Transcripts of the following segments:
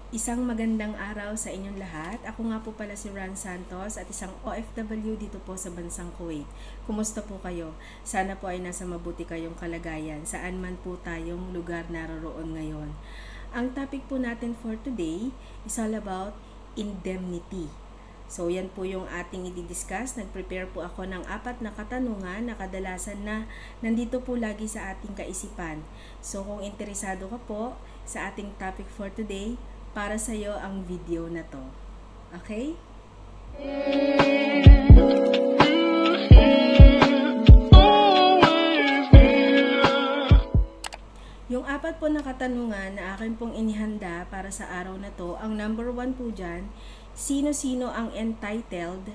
Isang magandang araw sa inyong lahat. Ako nga po pala si Ran Santos at isang OFW dito po sa bansang Kuwait. Kumusta po kayo? Sana po ay nasa mabuti kayong kalagayan saan man po tayong lugar naroroon ngayon. Ang topic po natin for today is all about indemnity. So yan po yung ating i-discuss. Nag-prepare po ako ng 4 na katanungan na kadalasan na nandito po lagi sa ating kaisipan. So kung interesado ka po sa ating topic for today, para sa iyo ang video na to. Okay? Yung 4 po na katanungan na akin pong inihanda para sa araw na to, ang number 1 po dyan, sino-sino ang entitled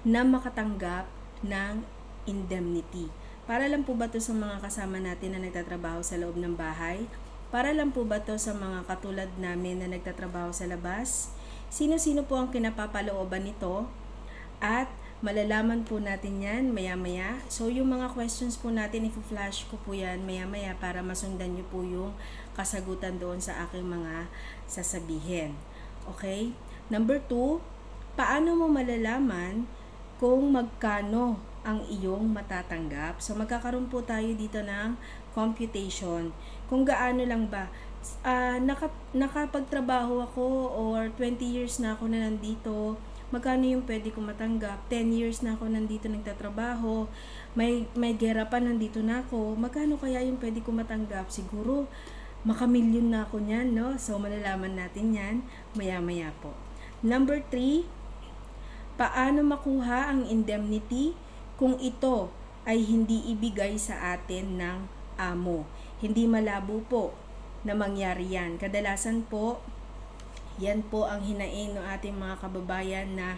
na makatanggap ng indemnity? Para lang po ba to sa mga kasama natin na nagtatrabaho sa loob ng bahay? Para lang po ba to sa mga katulad namin na nagtatrabaho sa labas? Sino-sino po ang kinapapalooban nito? At malalaman po natin yan maya-maya. So yung mga questions po natin, i-flash ko po yan maya-maya para masundan nyo po yung kasagutan doon sa aking mga sasabihin. Okay? Number 2, paano mo malalaman kung magkano ang iyong matatanggap? So magkakaroon po tayo dito ng computation. Kung gaano lang ba, nakapagtrabaho ako or 20 years na ako na nandito, magkano yung pwede ko matanggap? 10 years na ako nandito nagtatrabaho, may gera pa nandito na ako, magkano kaya yung pwede ko matanggap? Siguro, makamilyon na ako niyan, no? So, malalaman natin yan maya-maya po. Number 3, paano makuha ang indemnity kung ito ay hindi ibigay sa atin ng amo? Hindi malabo po na mangyari yan. Kadalasan po, yan po ang hinaing ng ating mga kababayan na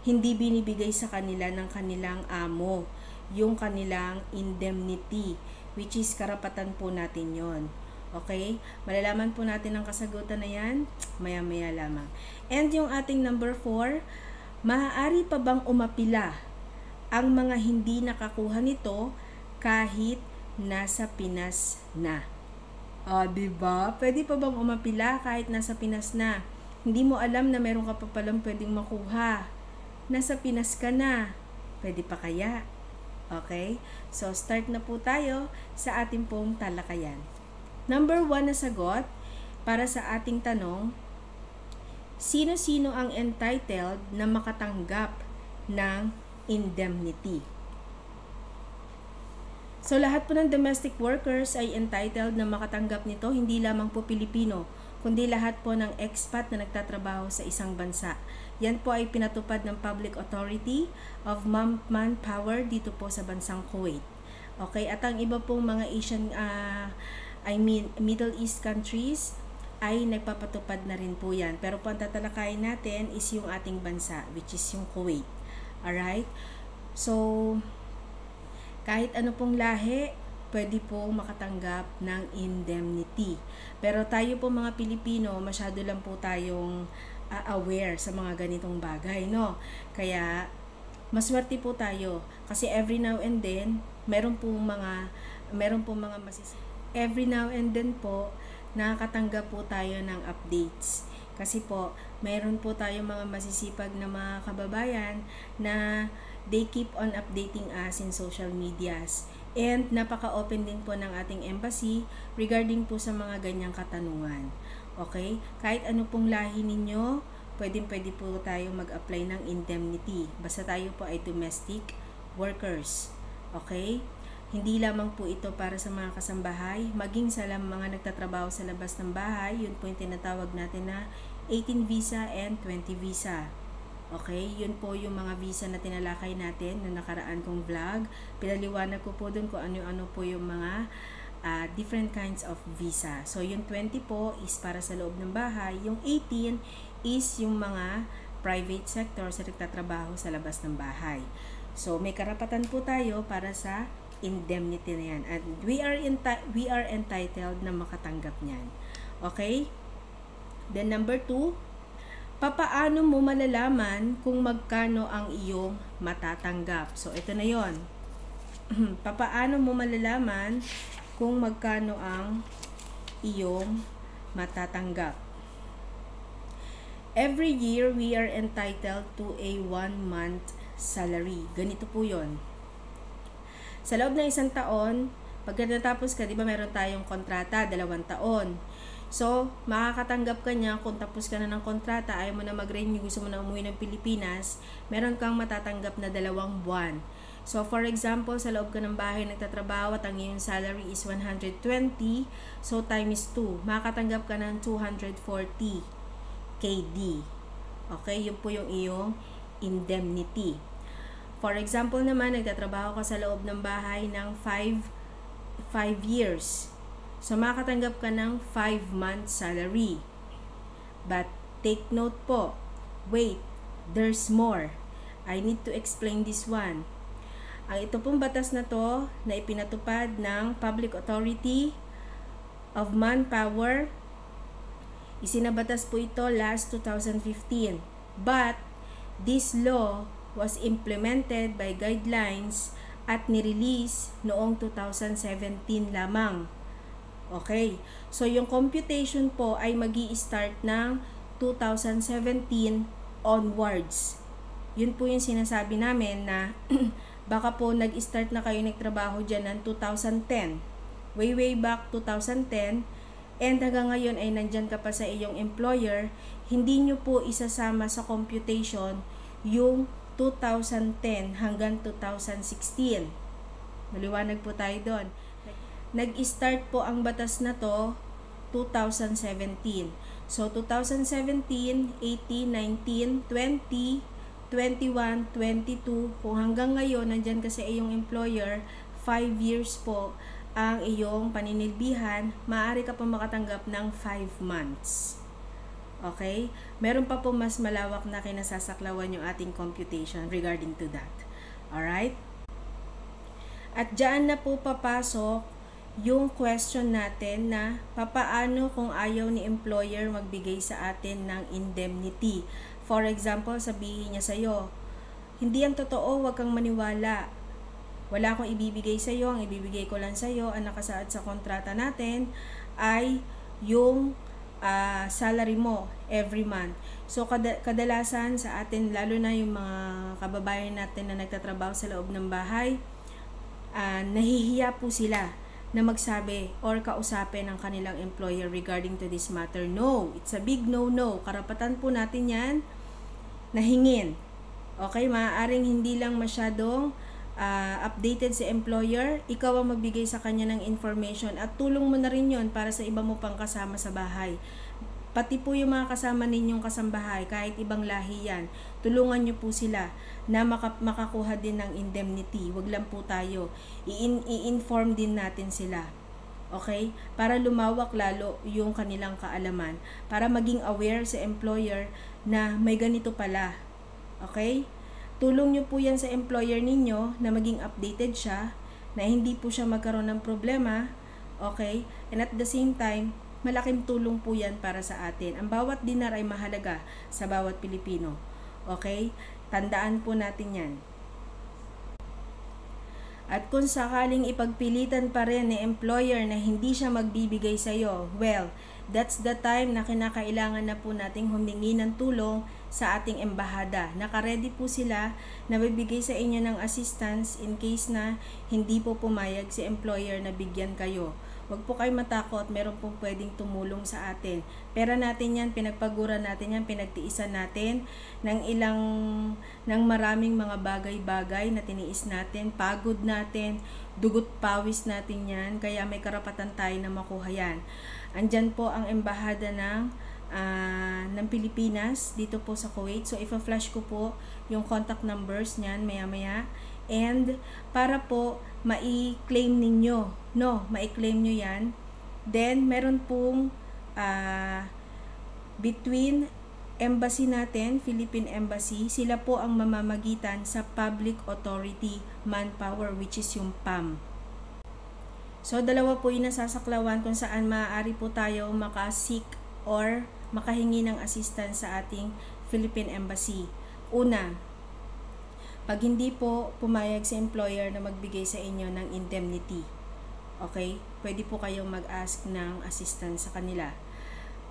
hindi binibigay sa kanila ng kanilang amo yung kanilang indemnity, which is karapatan po natin yon. Okay? Malalaman po natin ang kasagutan na yan maya-maya lamang. And yung ating number 4, maaari pa bang umapila ang mga hindi nakakuha nito kahit nasa Pinas na? Diba? Pwede pa bang umapila kahit nasa Pinas na? Hindi mo alam na meron ka pa palang pwedeng makuha. Nasa Pinas ka na. Pwede pa kaya? Okay? So, start na po tayo sa ating pong talakayan. Number 1 na sagot para sa ating tanong, sino-sino ang entitled na makatanggap ng indemnity? So, lahat po ng domestic workers ay entitled na makatanggap nito, hindi lamang po Pilipino, kundi lahat po ng expat na nagtatrabaho sa isang bansa. Yan po ay pinatupad ng Public Authority of Manpower dito po sa bansang Kuwait. Okay, at ang iba pong mga Middle East countries ay nagpapatupad na rin po yan. Pero po ang tatalakayin natin is yung ating bansa, which is yung Kuwait. Alright? So, kahit ano pong lahi, pwede po makatanggap ng indemnity. Pero tayo po mga Pilipino, masyado lang po tayong aware sa mga ganitong bagay, no? Kaya, maswerte po tayo. Kasi every now and then, meron po mga every now and then po, nakakatanggap po tayo ng updates. Kasi po, meron po tayong mga masisipag na mga kababayan na they keep on updating us in social medias. And napaka-open din po ng ating embassy regarding po sa mga ganyang katanungan. Okay? Kahit ano pong lahi ninyo, pwede po tayo mag-apply ng indemnity. Basta tayo po ay domestic workers. Okay? Hindi lamang po ito para sa mga kasambahay, maging sa mga nagtatrabaho sa labas ng bahay, yun po yung tinatawag natin na 18 visa and 20 visa. Okay, yun po yung mga visa na tinalakay natin na nakaraan kong vlog. Pinaliwanag ko po dun kung ano-ano po yung mga different kinds of visa. So, yung 20 po is para sa loob ng bahay. Yung 18 is yung mga private sector sa nagtatrabaho sa labas ng bahay. So, may karapatan po tayo para sa indemnity na yan. And we are entitled na makatanggap niyan. Okay? Then, number 2, papaano mo malalaman kung magkano ang iyong matatanggap? So, ito na yon. Papaano mo malalaman kung magkano ang iyong matatanggap? Every year, we are entitled to a 1-month salary. Ganito po yun. Sa loob ng isang taon, pag natapos ka, di ba meron tayong kontrata, 2 taon. So, makakatanggap ka niya kung tapos ka na ng kontrata, ayaw mo na mag-renew, gusto mo na umuwi ng Pilipinas, meron kang matatanggap na 2 buwan. So, for example, sa loob ka ng bahay nagtatrabaho at ang iyong salary is 120, so times 2, makakatanggap ka ng 240 KD. Okay, yun po yung iyong indemnity. For example naman, nagtatrabaho ka sa loob ng bahay ng 5 years. So, makakatanggap ka ng 5-month salary. But, take note po, wait, there's more. I need to explain this one. Ang ito pong batas na to, na ipinatupad ng Public Authority of Manpower, isinabatas po ito last 2015. But, this law was implemented by guidelines at nirelease noong 2017 lamang. Okay, so yung computation po ay magi-start ng 2017 onwards. Yun po yung sinasabi namin na baka po nag-start na kayo nagtrabaho dyan ng 2010. Way back 2010. And hanggang ngayon ay nandyan ka pa sa iyong employer. Hindi nyo po isasama sa computation yung 2010 hanggang 2016. Maliwanag po tayo doon. Nag-start po ang batas na to 2017. So, 2017, 18, 19, 20, 21, 22, kung hanggang ngayon nandyan ka sa iyong employer, 5 years po ang iyong paninilbihan, maaari ka pa makatanggap ng 5 months. Okay? Meron pa po mas malawak na kinasasaklawan yung ating computation regarding to that. Alright? At dyan na po papasok yung question natin na papaano kung ayaw ni employer magbigay sa atin ng indemnity. For example, sabihin niya sa'yo, hindi yan totoo, huwag kang maniwala. Wala akong ibibigay sa'yo, ang ibibigay ko lang sa'yo, ang nakasaad sa kontrata natin ay yung salary mo every month. So, kadalasan sa atin, lalo na yung mga kababayan natin na nagtatrabaho sa loob ng bahay, nahihiya po sila na magsabi or kausapin ang kanilang employer regarding to this matter. No, it's a big no-no. Karapatan po natin yan na hingin. Okay, maaaring hindi lang masyadong updated si employer, ikaw ang magbigay sa kanya ng information at tulong mo na rin yon para sa iba mo pang kasama sa bahay. Pati po yung mga kasama ninyong kasambahay, kahit ibang lahi yan, tulungan nyo po sila na makakuha din ng indemnity. Wag lang po tayo. I-inform din natin sila. Okay? Para lumawak lalo yung kanilang kaalaman. Para maging aware sa employer na may ganito pala. Okay? Tulong nyo po yan sa employer ninyo na maging updated siya, na hindi po siya magkaroon ng problema. Okay? And at the same time, malaking tulong po yan para sa atin. Ang bawat dinar ay mahalaga sa bawat Pilipino. Okay? Tandaan po natin yan. At kung sakaling ipagpilitan pa rin ni employer na hindi siya magbibigay sa iyo, well, that's the time na kinakailangan na po nating humingi ng tulong sa ating embahada. Naka-ready po sila na bibigay sa inyo ng assistance in case na hindi po pumayag si employer na bigyan kayo. Huwag po kayo matakot, meron pong pwedeng tumulong sa atin. Pera natin yan, pinagpaguran natin yan, pinagtiisan natin ng maraming mga bagay-bagay na tiniis natin, pagod natin, dugot pawis natin yan, kaya may karapatan tayo na makuha yan. Andyan po ang embahada ng Pilipinas dito po sa Kuwait. So, ipa-flash ko po yung contact numbers niyan maya-maya. And para po mai-claim ninyo, mai-claim nyo yan. Then, meron pong between embassy natin, Philippine Embassy, sila po ang mamamagitan sa Public Authority Manpower, which is yung PAM. So, dalawa po yung nasasaklawan kung saan maaari po tayo maka-seek or makahingi ng assistance sa ating Philippine Embassy. Una, pag hindi po pumayag si employer na magbigay sa inyo ng indemnity, okay, pwede po kayong mag-ask ng assistance sa kanila.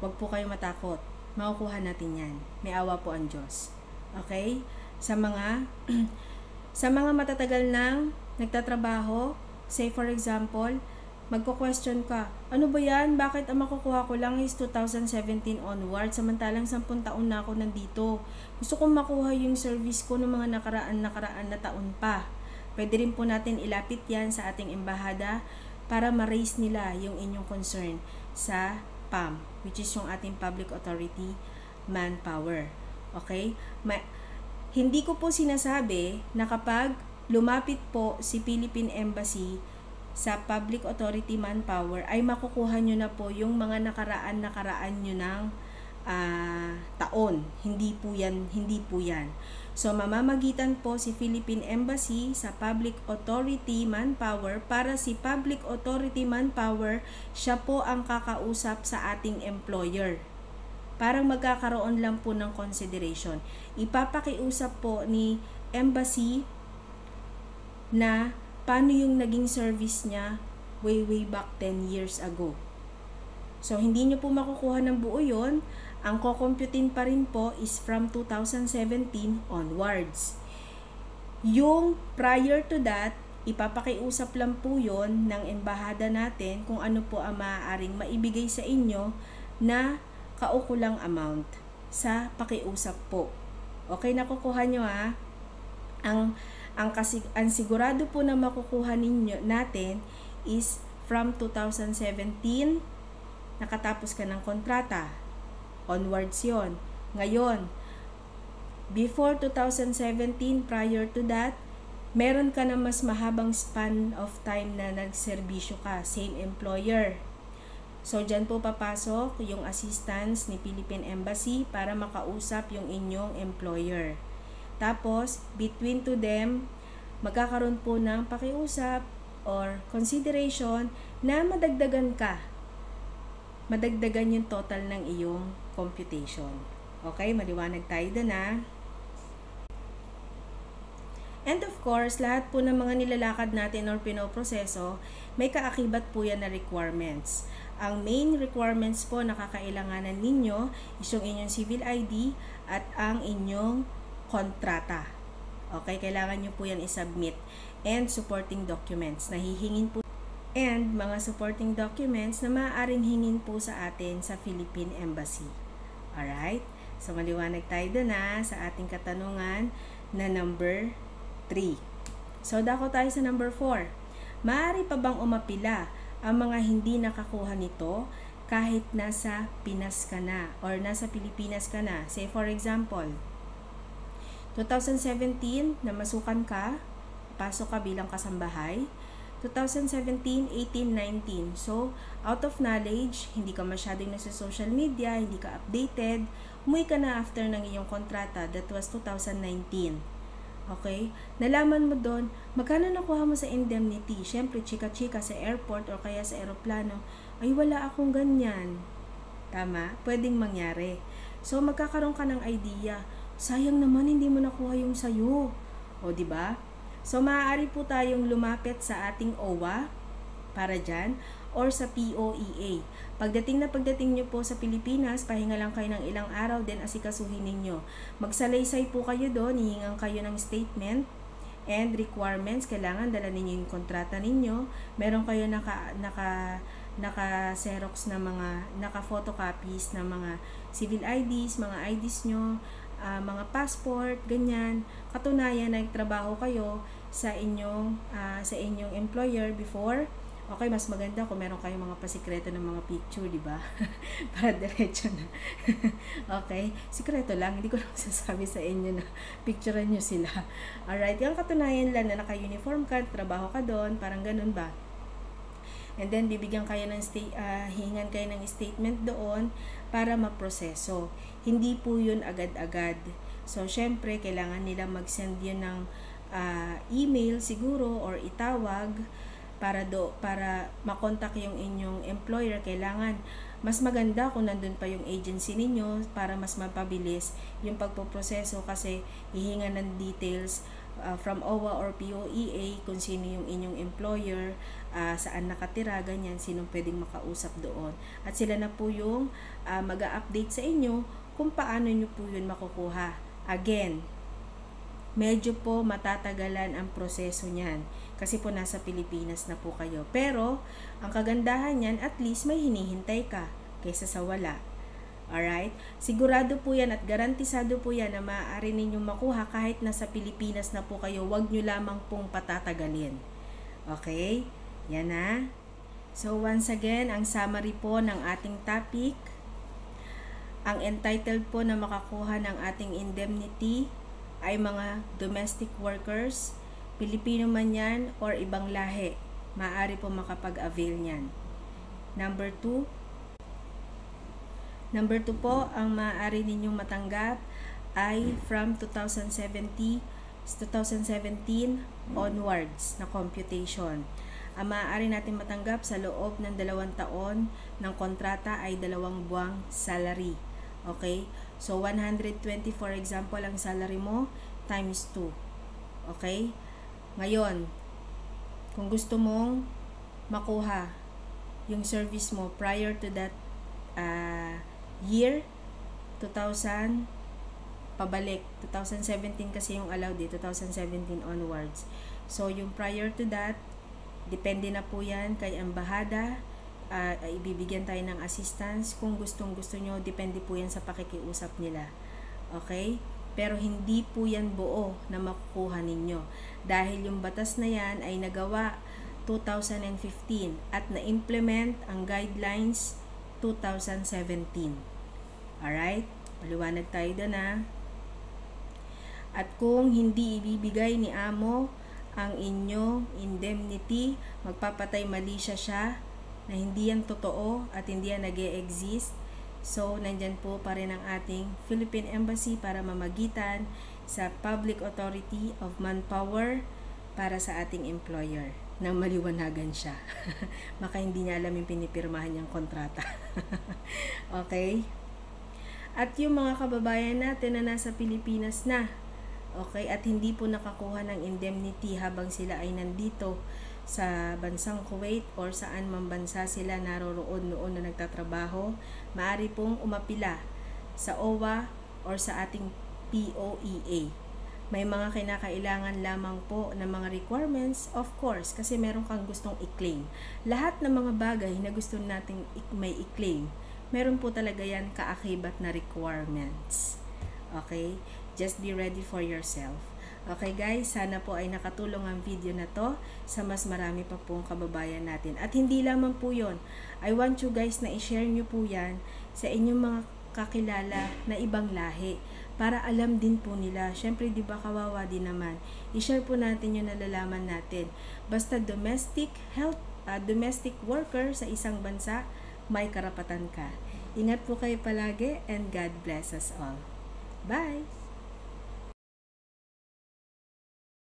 Huwag po kayong matakot. makukuha natin yan. May awa po ang Diyos. Okay? Sa mga sa mga matatagal nang nagtatrabaho, say for example, magko-question ka, ano ba yan? Bakit ang makukuha ko lang is 2017 onward, samantalang 10 taon na ako nandito. Gusto kong makuha yung service ko ng mga nakaraan na taon pa. Pwede rin po natin ilapit yan sa ating embahada para ma-raise nila yung inyong concern sa PAM, which is yung ating Public Authority Manpower. Okay? Hindi ko po sinasabi na kapag lumapit po si Philippine Embassy sa Public Authority Manpower ay makukuha nyo na po yung mga nakaraan nyo ng taon. Hindi po yan. So, mamamagitan po si Philippine Embassy sa Public Authority Manpower para si Public Authority Manpower, siya po ang kakausap sa ating employer. Parang magkakaroon lang po ng consideration. Ipapakiusap po ni Embassy na paano yung naging service niya way back 10 years ago. So, hindi nyo po makukuha ng buo yun. Ang kukumputin pa rin po is from 2017 onwards. Yung prior to that, ipapakiusap lang po yun ng embahada natin kung ano po ang maaaring maibigay sa inyo na kaukulang amount sa pakiusap po. Okay, nakukuha nyo ha? Ang sigurado po na makukuha natin is from 2017, nakatapos ka ng kontrata. Onwards yon. Ngayon, before 2017, prior to that, meron ka na mas mahabang span of time na nagserbisyo ka, same employer. So, dyan po papasok yung assistance ni Philippine Embassy para makausap yung inyong employer. Tapos, between to them, magkakaroon po ng pakiusap or consideration na madagdagan ka. Madagdagan yung total ng iyong computation. Okay, maliwanag tayo doon na. And of course, lahat po ng mga nilalakad natin or pinoproseso, may kaakibat po yan na requirements. Ang main requirements po na kakailanganan ninyo is yung inyong civil ID at ang inyong kontrata. Okay, kailangan nyo po yan isubmit. And supporting documents na hihingin po. And mga supporting documents na maaaring hingin po sa atin sa Philippine Embassy. Alright? So, maliwanag tayo doon sa ating katanungan na number 3. So, dako tayo sa number 4. Maaari pa bang umapila ang mga hindi nakakuha nito kahit nasa Pinas ka na or nasa Pilipinas ka na? Say for example, 2017, namasukan ka, pasok ka bilang kasambahay. 2017, 18, 19. So, out of knowledge, hindi ka masyadong nasa social media, hindi ka updated, umuwi ka na after ng iyong kontrata. That was 2019. Okay? Nalaman mo doon, magkano nakuha mo sa indemnity? Siyempre, chika-chika sa airport or kaya sa aeroplano, ay wala akong ganyan. Tama? Pwedeng mangyari. So, magkakaroon ka ng idea, sayang naman hindi mo nakuha yung sayo. O, di ba? So, maaari po tayong lumapit sa ating OWA para dyan or sa POEA. Pagdating nyo po sa Pilipinas, pahinga lang kayo ng ilang araw, then asikasuhin ninyo. Magsalaysay po kayo doon, hihingan kayo ng statement and requirements. Kailangan dala ninyo yung kontrata ninyo. Meron kayo naka-xerox na mga, naka-photocopies na mga civil IDs, mga IDs nyo, mga passport, ganyan. Katunayan na nagtrabaho kayo sa inyong employer before. Okay, mas maganda kung meron kayong mga pasikreto ng mga picture, di ba? Para diretso na. Okay, sikreto lang, hindi ko lang sasabi sa inyo na picturean nyo sila. Alright, yung katunayan lang na naka-uniform ka, trabaho ka doon, parang ganun ba? And then bibigyan kayo ng hihingan kayo ng statement doon para maproseso. Hindi po yun agad-agad. So, syempre, kailangan nila mag-send yun ng email siguro or itawag para makontak yung inyong employer. Kailangan mas maganda kung nandun pa yung agency ninyo para mas mapabilis yung pagpoproseso kasi hihinga ng details from OWA or POEA kung sino yung inyong employer, saan nakatira, ganyan, sinong pwedeng makausap doon. At sila na po yung mag-a-update sa inyo kung paano nyo po yun makukuha. Again, medyo po matatagalan ang proseso niyan kasi po nasa Pilipinas na po kayo. Pero, ang kagandahan niyan, at least may hinihintay ka kaysa sa wala. Alright? Sigurado po yan at garantisado po yan na maaari ninyong makuha kahit nasa Pilipinas na po kayo. Huwag nyo lamang pong patatagalin. Okay? Yan na. So, once again, ang summary po ng ating topic. Ang entitled po na makakuha ng ating indemnity ay mga domestic workers, Pilipino man yan or ibang lahi. Maaari po makapag-avail niyan. Number 2 po, ang maaari ninyong matanggap ay from 2017 onwards na computation. Ang maaari natin matanggap sa loob ng 2 taon ng kontrata ay 2 buwang salary. Okay? So, 120 for example ang salary mo times 2. Okay? Ngayon, kung gusto mong makuha yung service mo prior to that year, 2000 pabalik, 2017 kasi yung allowed 2017 onwards. So, yung prior to that, depende na po yan kay Embahada, ibibigyan tayo ng assistance. Kung gusto nyo, depende po yan sa pakikiusap nila. Okay? Pero hindi po yan buo na makukuha ninyo. Dahil yung batas na yan ay nagawa 2015 at na-implement ang guidelines 2017. Alright? Maliwanag tayo doon ha. At kung hindi ibibigay ni amo ang inyong indemnity, magpapatay mali siya na hindi yan totoo at hindi yan nag-e-exist. So, nandyan po pa rin ang ating Philippine Embassy para mamagitan sa Public Authority of Manpower para sa ating employer nang maliwanagan siya. Maka hindi niya alam yung pinipirmahan niyang kontrata. Okay? At yung mga kababayan natin na nasa Pilipinas na, okay, at hindi po nakakuha ng indemnity habang sila ay nandito sa bansang Kuwait or saan man bansa sila naroroon noon na nagtatrabaho, maaari pong umapila sa OWA or sa ating POEA. May mga kinakailangan lamang po na mga requirements, of course, kasi meron kang gustong i-claim. Lahat ng mga bagay na gusto nating may i-claim, meron po talaga yan kaakibat na requirements. Okay? Just be ready for yourself. Okay guys, sana po ay nakatulong ang video na to sa mas marami pa pong kababayan natin. At hindi lamang po yon. I want you guys na i-share nyo po yan sa inyong mga kakilala na ibang lahi para alam din po nila. Syempre, di ba kawawa din naman. I-share po natin yung nalalaman natin. Basta domestic worker sa isang bansa, may karapatan ka. Ingat po kayo palagi and God bless us all. Bye!